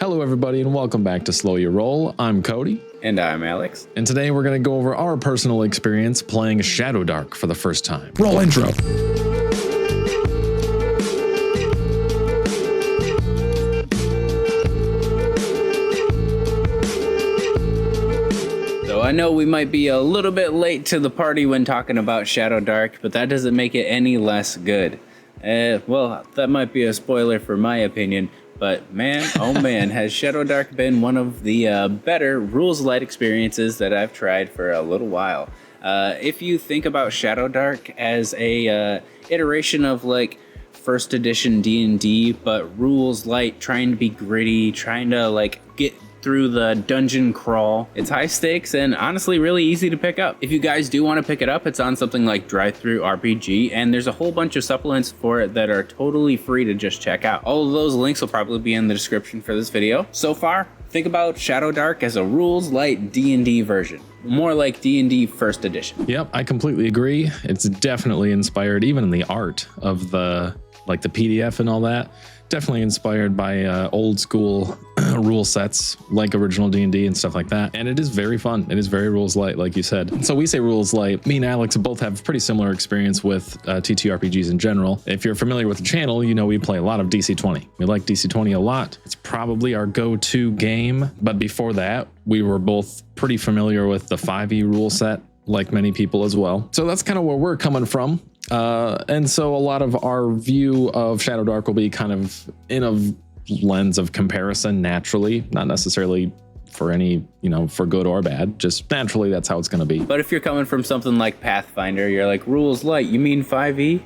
Hello everybody and welcome back to Slow Your Roll. I'm Cody. And I'm Alex. And today we're going to go over our personal experience playing Shadowdark for the first time. Roll intro. So I know we might be a little bit late to the party when talking about Shadowdark, but that doesn't make it any less good. Well, that might be a spoiler for my opinion. But man, oh man, has Shadowdark been one of the better rules-lite experiences that I've tried for a little while. If you think about Shadowdark as a iteration of like first edition D&D, but rules-lite, trying to be gritty, trying to like get through the dungeon crawl. It's high stakes and honestly really easy to pick up. If you guys do want to pick it up, it's on something like TTRPG, and there's a whole bunch of supplements for it that are totally free to just check out. All of those links will probably be in the description for this video. So far, think about Shadowdark as a rules-lite D&D version. More like D&D first edition. Yep, I completely agree. It's definitely inspired, even in the art of the PDF and all that. Definitely inspired by old school rule sets like original D&D and stuff like that. And it is very fun. It is very rules light, like you said. So we say rules light. Me and Alex both have pretty similar experience with TTRPGs in general. If you're familiar with the channel, you know we play a lot of DC-20. We like DC-20 a lot. It's probably our go-to game. But before that, we were both pretty familiar with the 5e rule set, like many people as well. So that's kind of where we're coming from. And so a lot of our view of Shadowdark will be kind of in a lens of comparison naturally, not necessarily for any, for good or bad, just naturally that's how it's going to be. But if you're coming from something like Pathfinder, you're like, rules light, you mean 5e?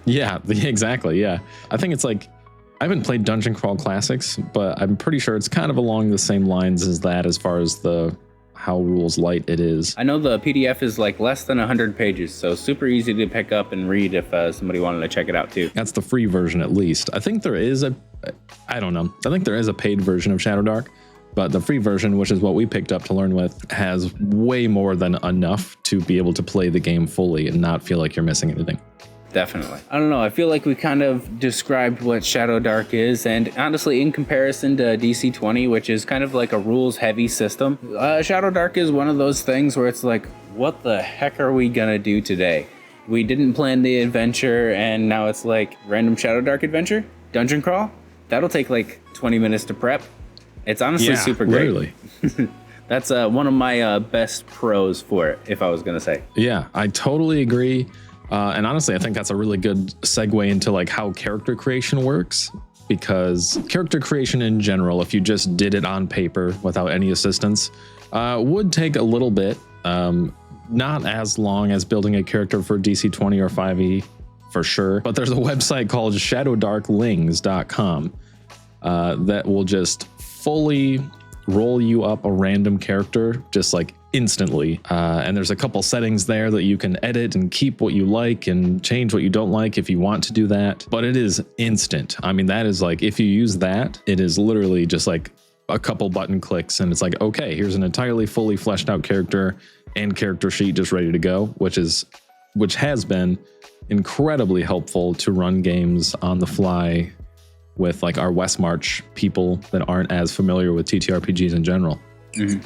Yeah, exactly. Yeah. I think it's like, I haven't played Dungeon Crawl Classics, but I'm pretty sure it's kind of along the same lines as that as far as how rules light it is. I know the PDF is like less than 100 pages, so super easy to pick up and read if somebody wanted to check it out too. That's the free version at least. I think there is I don't know. I think there is a paid version of Shadowdark, but the free version, which is what we picked up to learn with, has way more than enough to be able to play the game fully and not feel like you're missing anything. Definitely. I don't know. I feel like we kind of described what Shadowdark is, and honestly, in comparison to DC-20, which is kind of like a rules-heavy system, Shadowdark is one of those things where it's like, what the heck are we gonna do today? We didn't plan the adventure, and now it's like random Shadowdark adventure, dungeon crawl. That'll take like 20 minutes to prep. It's honestly super great. Literally. That's one of my best pros for it, if I was gonna say. Yeah, I totally agree. And honestly, I think that's a really good segue into like how character creation works, because character creation in general, if you just did it on paper without any assistance, would take a little bit, not as long as building a character for DC-20 or 5e for sure. But there's a website called shadowdarklings.com that will just fully roll you up a random character just like instantly, and there's a couple settings there that you can edit and keep what you like and change what you don't like if you want to do that, but it is instant. I mean, that is like, if you use that, it is literally just like a couple button clicks and it's like, okay, here's an entirely fully fleshed out character and character sheet just ready to go, which has been incredibly helpful to run games on the fly with like our West March people that aren't as familiar with TTRPGs in general. Mm-hmm.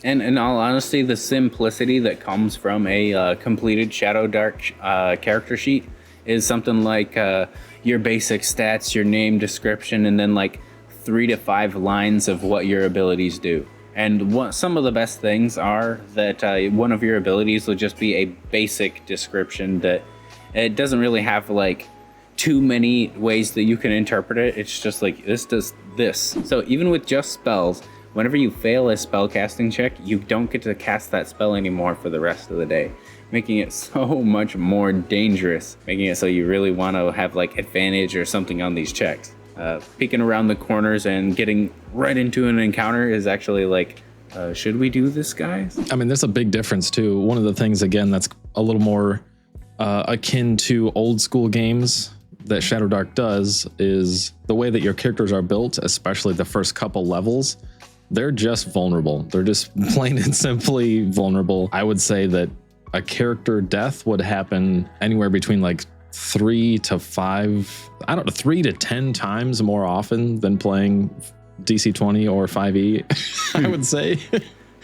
And in all honesty, the simplicity that comes from a completed Shadowdark character sheet is something like your basic stats, your name, description, and then like 3 to 5 lines of what your abilities do. And some of the best things are that one of your abilities will just be a basic description that it doesn't really have like too many ways that you can interpret it. It's just like, this does this. So even with just spells, whenever you fail a spell casting check, you don't get to cast that spell anymore for the rest of the day, making it so much more dangerous, making it so you really want to have like advantage or something on these checks. Peeking around the corners and getting right into an encounter is actually like, should we do this, guys? I mean, there's a big difference too. One of the things, again, that's a little more akin to old school games that Shadowdark does is the way that your characters are built, especially the first couple levels. They're just vulnerable. They're just plain and simply vulnerable. I would say that a character death would happen anywhere between like 3 to 10 times more often than playing DC 20 or 5e, I would say.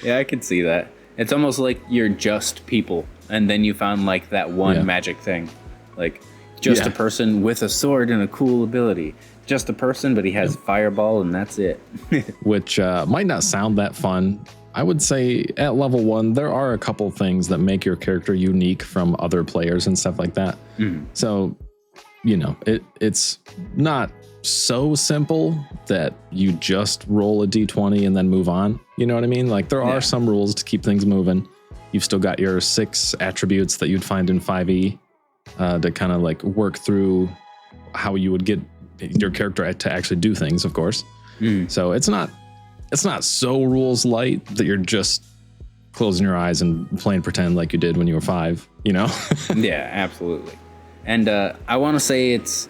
Yeah, I could see that. It's almost like you're just people, and then you found like that one magic thing. Like, just a person with a sword and a cool ability. Just a person, but he has fireball, and that's it. Which might not sound that fun. I would say at level 1, there are a couple things that make your character unique from other players and stuff like that. So, you know, it's not so simple that you just roll a d20 and then move on. You know what I mean? Like, there are some rules to keep things moving. You've still got your 6 attributes that you'd find in 5e to kind of like work through how you would get your character to actually do things, of course. So it's not so rules light that you're just closing your eyes and playing pretend like you did when you were 5, you know? Yeah, absolutely. And I want to say it's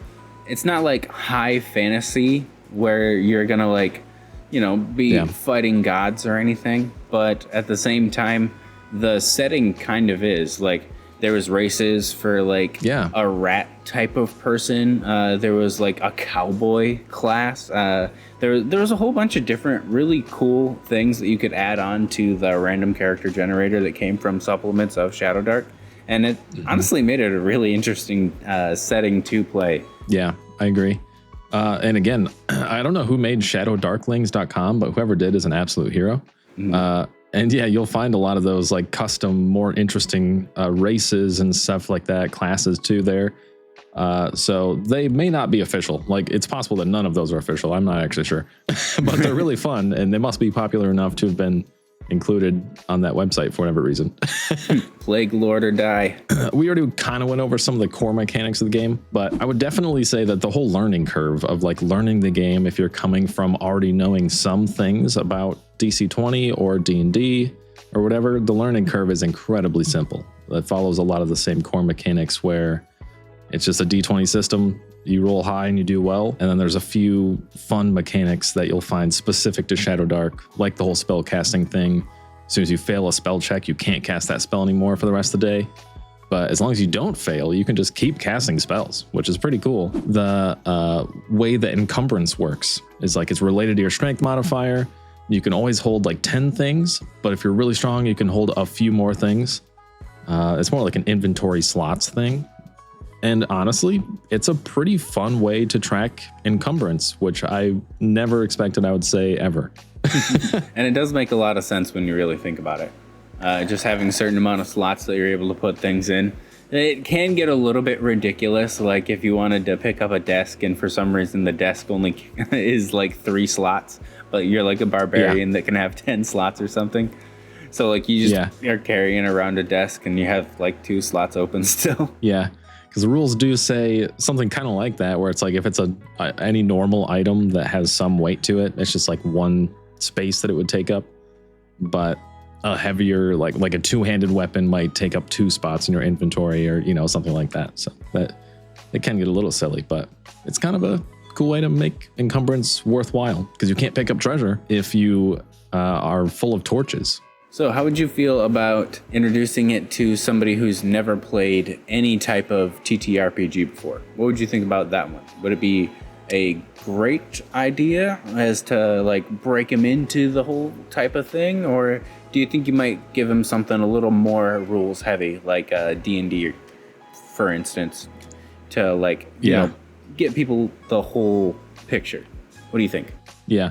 not like high fantasy where you're gonna like, you know, be fighting gods or anything, but at the same time, the setting kind of is like, there was races for like a rat type of person. There was like a cowboy class. There was a whole bunch of different really cool things that you could add on to the random character generator that came from supplements of Shadowdark. And it honestly made it a really interesting setting to play. Yeah, I agree. And again, I don't know who made shadowdarklings.com, but whoever did is an absolute hero. And yeah, you'll find a lot of those like custom, more interesting races and stuff like that, classes too there. So they may not be official. Like, it's possible that none of those are official. I'm not actually sure, but they're really fun, and they must be popular enough to have been included on that website for whatever reason. Plague Lord or die. We already kind of went over some of the core mechanics of the game, but I would definitely say that the whole learning curve of like learning the game, if you're coming from already knowing some things about DC 20 or D&D or whatever, the learning curve is incredibly simple. It follows a lot of the same core mechanics where it's just a D20 system. You roll high and you do well. And then there's a few fun mechanics that you'll find specific to Shadowdark, like the whole spell casting thing. As soon as you fail a spell check, you can't cast that spell anymore for the rest of the day. But as long as you don't fail, you can just keep casting spells, which is pretty cool. The way that encumbrance works is like it's related to your strength modifier. You can always hold like 10 things, but if you're really strong, you can hold a few more things. It's more like an inventory slots thing. And honestly, it's a pretty fun way to track encumbrance, which I never expected I would say ever. And it does make a lot of sense when you really think about it. Just having a certain amount of slots that you're able to put things in. It can get a little bit ridiculous, like if you wanted to pick up a desk and for some reason the desk only is like 3 slots, but you're like a barbarian that can have 10 slots or something. So like you just are carrying around a desk and you have like 2 slots open still. Yeah. Because the rules do say something kind of like that, where it's like if it's any normal item that has some weight to it, it's just like 1 space that it would take up. But a heavier, like a 2-handed weapon might take up 2 spots in your inventory, or, you know, something like that. So that it can get a little silly, but it's kind of a cool way to make encumbrance worthwhile, because you can't pick up treasure if you are full of torches. So how would you feel about introducing it to somebody who's never played any type of TTRPG before? What would you think about that one? Would it be a great idea as to like break him into the whole type of thing? Or do you think you might give him something a little more rules heavy, like D&D, for instance, to like, you know, get people the whole picture? What do you think? Yeah.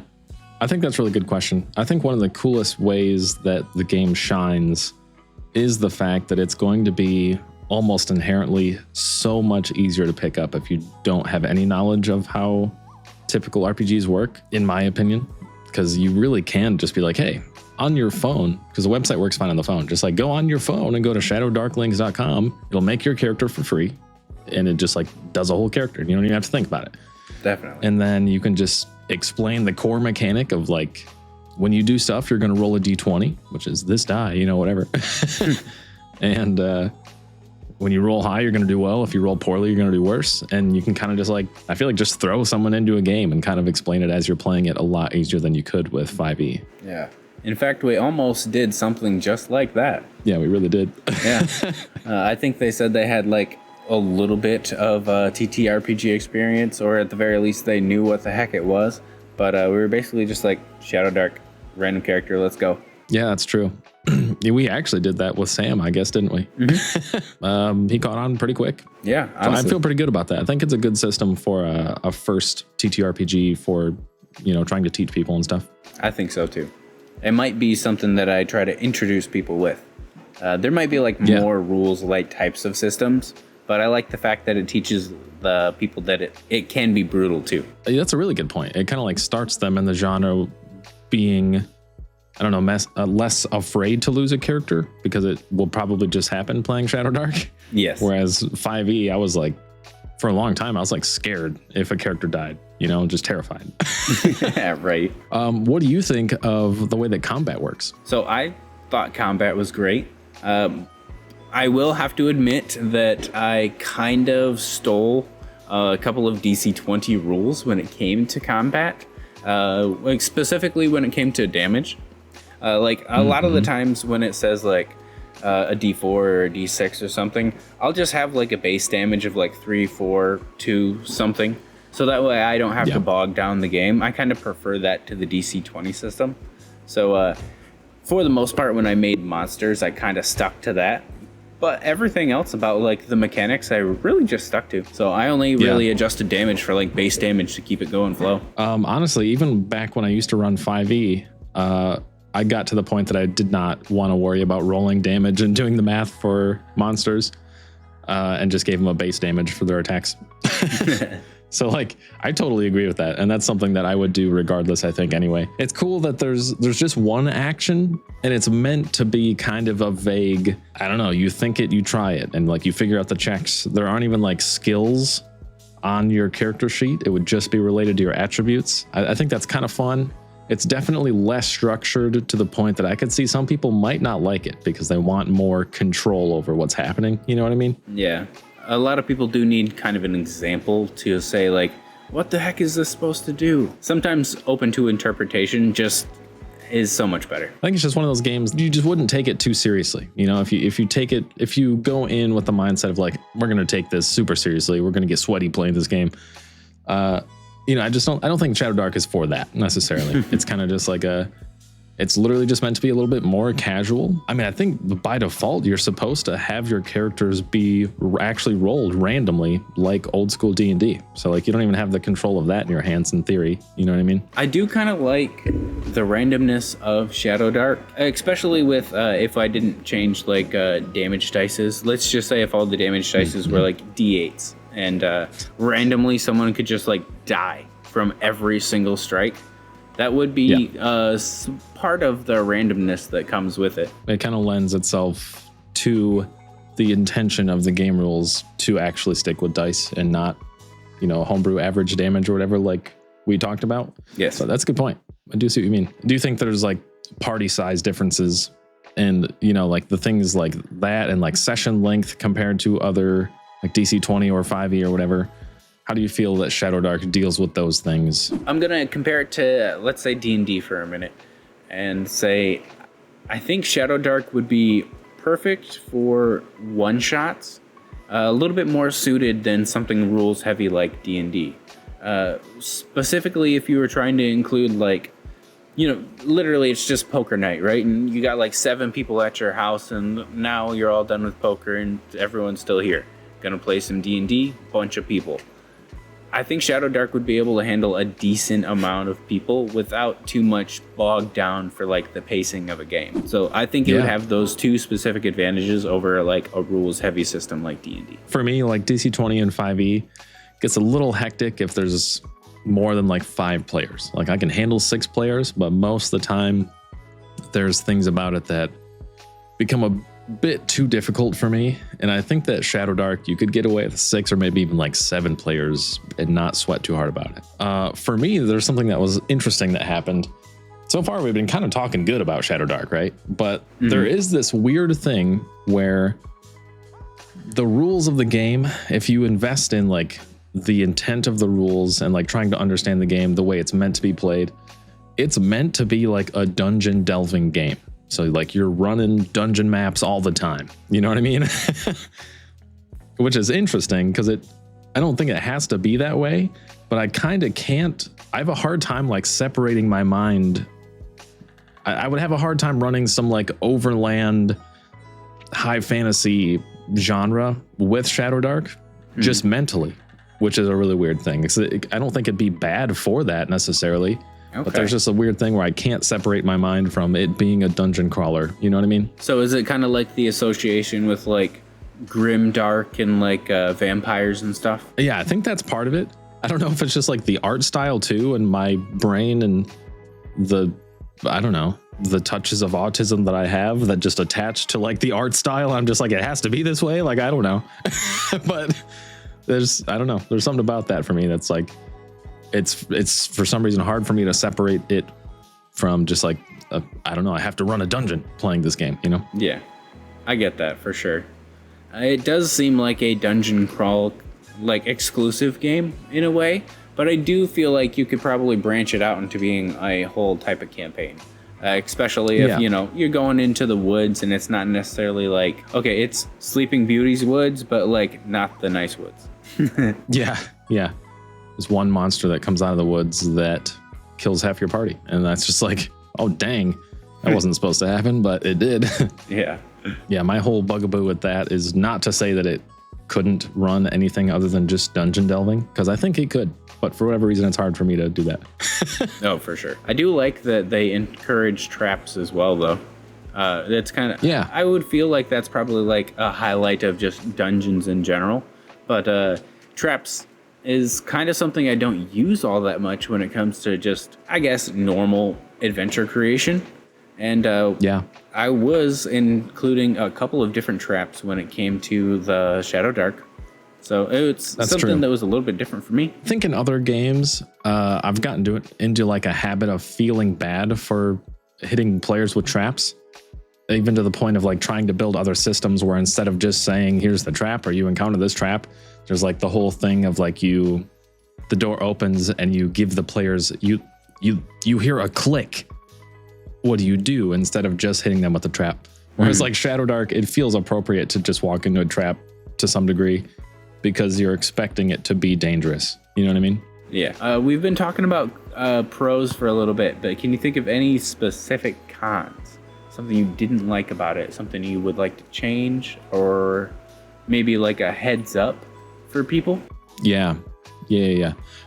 I think that's a really good question. I think one of the coolest ways that the game shines is the fact that it's going to be almost inherently so much easier to pick up if you don't have any knowledge of how typical RPGs work, in my opinion, because you really can just be like, hey, on your phone, because the website works fine on the phone, just like go on your phone and go to shadowdarklings.com. It'll make your character for free, and it just like does a whole character. You don't even have to think about it. Definitely. And then you can just explain the core mechanic of like, when you do stuff, you're going to roll a d20, which is this die, you know, whatever. And when you roll high, you're going to do well. If you roll poorly, you're going to do worse. And you can kind of just like, I feel like just throw someone into a game and kind of explain it as you're playing it a lot easier than you could with 5e. Yeah. In fact, we almost did something just like that. Yeah, we really did. Yeah. I think they said they had like a little bit of TTRPG experience, or at the very least they knew what the heck it was, But we were basically just like, Shadowdark, random character, let's go. Yeah, that's true. We actually did that with Sam, I guess, didn't we? Mm-hmm. He caught on pretty quick. Yeah, So I feel pretty good about that. I think it's a good system for a first TTRPG for, trying to teach people and stuff. I think so too. It might be something that I try to introduce people with. There might be like more rules-lite types of systems, but I like the fact that it teaches the people that it can be brutal too. That's a really good point. It kind of like starts them in the genre being, I don't know, less afraid to lose a character because it will probably just happen playing Shadowdark. Yes. Whereas 5e, I was like, for a long time, I was like scared if a character died, just terrified. Yeah, right. What do you think of the way that combat works? So I thought combat was great. I will have to admit that I kind of stole a couple of DC 20 rules when it came to combat, like specifically when it came to damage. Like a lot of the times when it says like a D4 or a D6 or something, I'll just have like a base damage of like 3, 4, 2 something. So that way I don't have to bog down the game. I kind of prefer that to the DC 20 system. So for the most part, when I made monsters, I kind of stuck to that. But everything else about like the mechanics, I really just stuck to. So I only really adjusted damage for like base damage to keep it going flow. Honestly, even back when I used to run 5e, I got to the point that I did not want to worry about rolling damage and doing the math for monsters, and just gave them a base damage for their attacks. So like, I totally agree with that. And that's something that I would do regardless, I think, anyway. It's cool that there's just one action and it's meant to be kind of a vague, I don't know, you think it, you try it, and like you figure out the checks. There aren't even like skills on your character sheet. It would just be related to your attributes. I think that's kind of fun. It's definitely less structured to the point that I could see some people might not like it because they want more control over what's happening. You know what I mean? Yeah. A lot of people do need kind of an example to say like, what the heck is this supposed to do? Sometimes open to interpretation just is so much better. I think it's just one of those games you just wouldn't take it too seriously. If you go in with the mindset of like, we're going to take this super seriously, we're going to get sweaty playing this game. I don't think Shadowdark is for that necessarily. It's kind of just like it's literally just meant to be a little bit more casual. I mean, I think by default, you're supposed to have your characters be actually rolled randomly like old school D&D. So like, you don't even have the control of that in your hands in theory. You know what I mean? I do kind of like the randomness of Shadowdark, especially with if I didn't change like damage dices. Let's just say if all the damage dices were like D8s and randomly someone could just like die from every single strike. That would be part of the randomness that comes with it. It kind of lends itself to the intention of the game rules to actually stick with dice and not, homebrew average damage or whatever, like we talked about. Yes. So that's a good point. I do see what you mean. Do you think there's like party size differences and, like the things like that and like session length compared to other like DC 20 or 5e or whatever? How do you feel that Shadowdark deals with those things? I'm going to compare it to, let's say, D&D for a minute and say, I think Shadowdark would be perfect for one-shots, a little bit more suited than something rules-heavy like D&D. Specifically, if you were trying to include, like, literally it's just poker night, right? And you got, like, 7 people at your house, and now you're all done with poker, and everyone's still here. Gonna play some D&D, bunch of people. I think Shadowdark would be able to handle a decent amount of people without too much bogged down for like the pacing of a game. So I think it would have those two specific advantages over like a rules heavy system like D&D. For me, like DC 20 and 5e gets a little hectic if there's more than like 5 players. Like I can handle 6 players, but most of the time there's things about it that become a bit too difficult for me. And I think that Shadowdark, you could get away with 6 or maybe even like 7 players and not sweat too hard about it. For me, there's something that was interesting that happened. So far, we've been kind of talking good about Shadowdark, right? But there is this weird thing where the rules of the game, if you invest in like the intent of the rules and like trying to understand the game the way it's meant to be played, it's meant to be like a dungeon delving game. So like you're running dungeon maps all the time. You know what I mean? Which is interesting because I don't think it has to be that way, but I kind of can't I have a hard time like separating my mind. I would have a hard time running some like overland high fantasy genre with Shadowdark just mentally, which is a really weird thing. I don't think it'd be bad for that necessarily, but there's just a weird thing where I can't separate my mind from it being a dungeon crawler. You know what I mean? So is it kind of like the association with like grim dark and like vampires and stuff? Yeah, I think that's part of it. I don't know if it's just like the art style too, and my brain and the touches of autism that I have that just attach to like the art style. I'm just like, it has to be this way. Like, I don't know. But there's something about that for me that's like, it's for some reason hard for me to separate it from just like, I don't know. I have to run a dungeon playing this game, you know? Yeah, I get that for sure. It does seem like a dungeon crawl, like exclusive game in a way, but I do feel like you could probably branch it out into being a whole type of campaign. Especially if, you're going into the woods and it's not necessarily like, okay, it's Sleeping Beauty's woods, but like not the nice woods. Yeah. There's one monster that comes out of the woods that kills half your party. And that's just like, oh, dang, that wasn't supposed to happen, but it did. Yeah. Yeah, my whole bugaboo with that is not to say that it couldn't run anything other than just dungeon delving, because I think it could. But for whatever reason, it's hard for me to do that. Oh, for sure. I do like that they encourage traps as well, though. That's kind of... Yeah. I would feel like that's probably like a highlight of just dungeons in general. But traps is kind of something I don't use all that much when it comes to just, I guess, normal adventure creation. And I was including a couple of different traps when it came to the Shadowdark. So that's something that was a little bit different for me. I think in other games, I've gotten into like a habit of feeling bad for hitting players with traps, even to the point of like trying to build other systems where instead of just saying, here's the trap or you encounter this trap, there's like the whole thing of like the door opens and you give the players, you hear a click. What do you do instead of just hitting them with the trap? Whereas like Shadowdark, it feels appropriate to just walk into a trap to some degree, because you're expecting it to be dangerous. You know what I mean? Yeah. We've been talking about pros for a little bit, but can you think of any specific cons? Something you didn't like about it? Something you would like to change? Or maybe like a heads up for people? Yeah.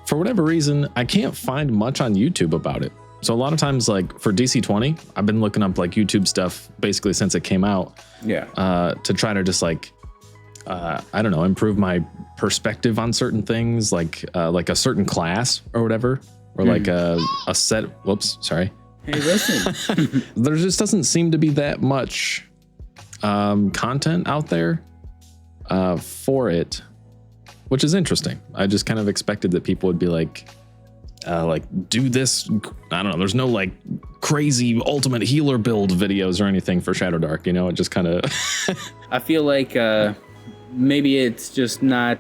For whatever reason, I can't find much on YouTube about it. So a lot of times, like for DC20, I've been looking up like YouTube stuff basically since it came out. Yeah. To try to just like, I don't know, improve my perspective on certain things, like a certain class or whatever, or like a set. Whoops, sorry. Hey, listen. There just doesn't seem to be that much content out there for it, which is interesting. I just kind of expected that people would be like do this. I don't know. There's no like crazy ultimate healer build videos or anything for Shadowdark. You know, it just kind of. I feel like maybe it's just not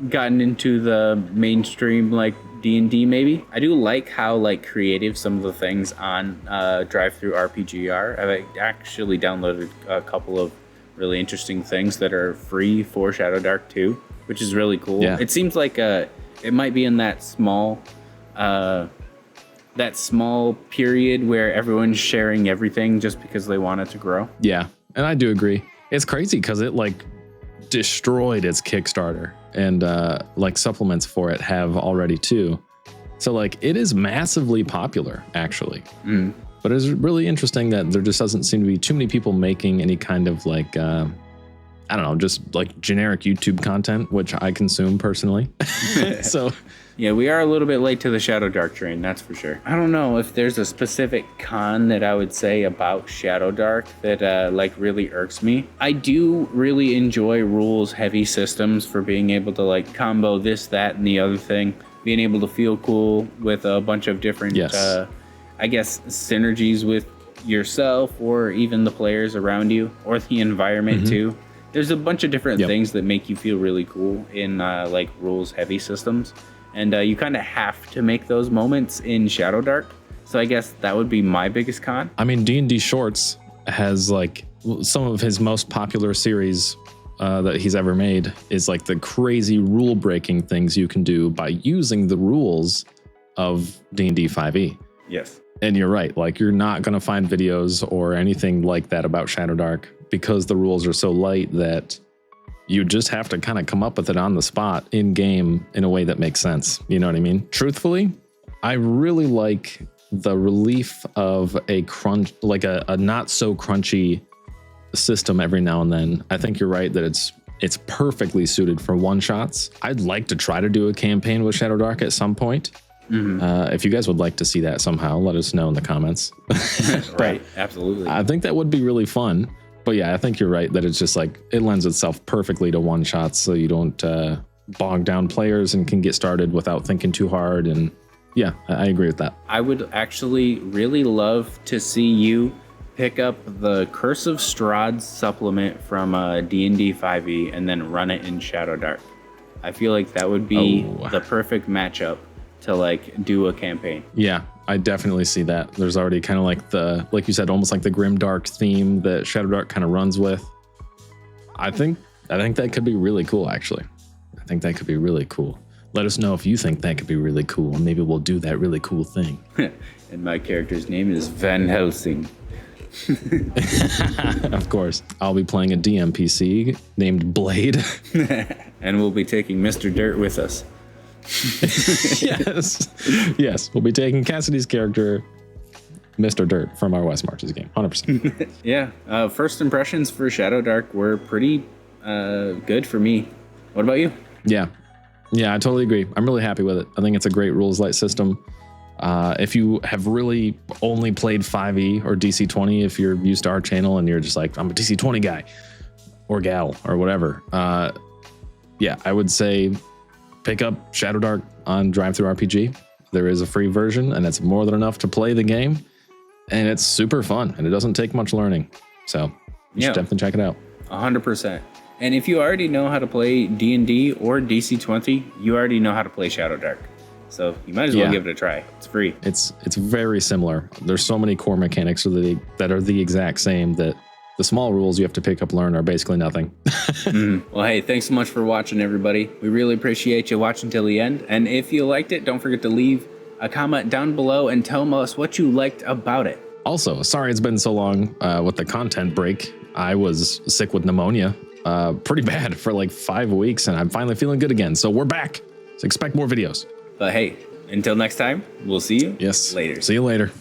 gotten into the mainstream like D&D. Maybe I do like how like creative some of the things on Drive-Thru-RPG are. I've actually downloaded a couple of really interesting things that are free for Shadowdark too, which is really cool. Yeah. It seems like it might be in that small period where everyone's sharing everything just because they want it to grow. Yeah, and I do agree. It's crazy because it like destroyed its Kickstarter, and like supplements for it have already too. So like it is massively popular actually. But it's really interesting that there just doesn't seem to be too many people making any kind of like I don't know, just like generic YouTube content, which I consume personally. So yeah, we are a little bit late to the Shadowdark train, that's for sure. I don't know if there's a specific con that I would say about Shadowdark that like really irks me. I do really enjoy rules heavy systems for being able to like combo this, that, and the other thing. Being able to feel cool with a bunch of different, I guess, synergies with yourself or even the players around you or the environment too. There's a bunch of different things that make you feel really cool in like rules heavy systems. And you kind of have to make those moments in Shadowdark. So I guess that would be my biggest con. I mean, D&D Shorts has like some of his most popular series that he's ever made is like the crazy rule breaking things you can do by using the rules of D&D 5e. Yes. And you're right. Like, you're not going to find videos or anything like that about Shadowdark because the rules are so light that you just have to kind of come up with it on the spot in game in a way that makes sense. You know what I mean? Truthfully, I really like the relief of a crunch, like a not so crunchy system every now and then. I think you're right that it's perfectly suited for one shots. I'd like to try to do a campaign with Shadowdark at some point. If you guys would like to see that somehow, let us know in the comments. Right, absolutely. I think that would be really fun. But yeah, I think you're right that it's just like, it lends itself perfectly to one shots, so you don't bog down players and can get started without thinking too hard. And yeah, I agree with that. I would actually really love to see you pick up the Curse of Strahd supplement from D&D 5e and then run it in Shadowdark. I feel like that would be the perfect matchup to like do a campaign. Yeah, I definitely see that. There's already kind of like like you said, almost like the grim dark theme that Shadowdark kind of runs with. I think that could be really cool, actually. I think that could be really cool. Let us know if you think that could be really cool, and maybe we'll do that really cool thing. And my character's name is Van Helsing. Of course. I'll be playing a DMPC named Blade. And we'll be taking Mr. Dirt with us. Yes, we'll be taking Cassidy's character, Mr. Dirt, from our West Marches game. 100%. Yeah, first impressions for Shadowdark were pretty good for me. What about you? Yeah, I totally agree. I'm really happy with it. I think it's a great rules-lite system. If you have really only played 5e or DC20, if you're used to our channel and you're just like, I'm a DC20 guy or gal or whatever, yeah, I would say pick up Shadowdark on DriveThruRPG. There is a free version, and it's more than enough to play the game, and it's super fun, and it doesn't take much learning. So you should definitely check it out. 100%. And if you already know how to play D&D or DC20, you already know how to play Shadowdark. So you might as well give it a try. It's free. It's very similar. There's so many core mechanics that are the exact same that the small rules you have to pick up learn are basically nothing. Well, hey, thanks so much for watching, everybody. We really appreciate you watching till the end. And if you liked it, don't forget to leave a comment down below and tell us what you liked about it. Also, sorry it's been so long with the content break. I was sick with pneumonia pretty bad for like 5 weeks, and I'm finally feeling good again. So we're back. So expect more videos. But hey, until next time, we'll see you later. later. See you later.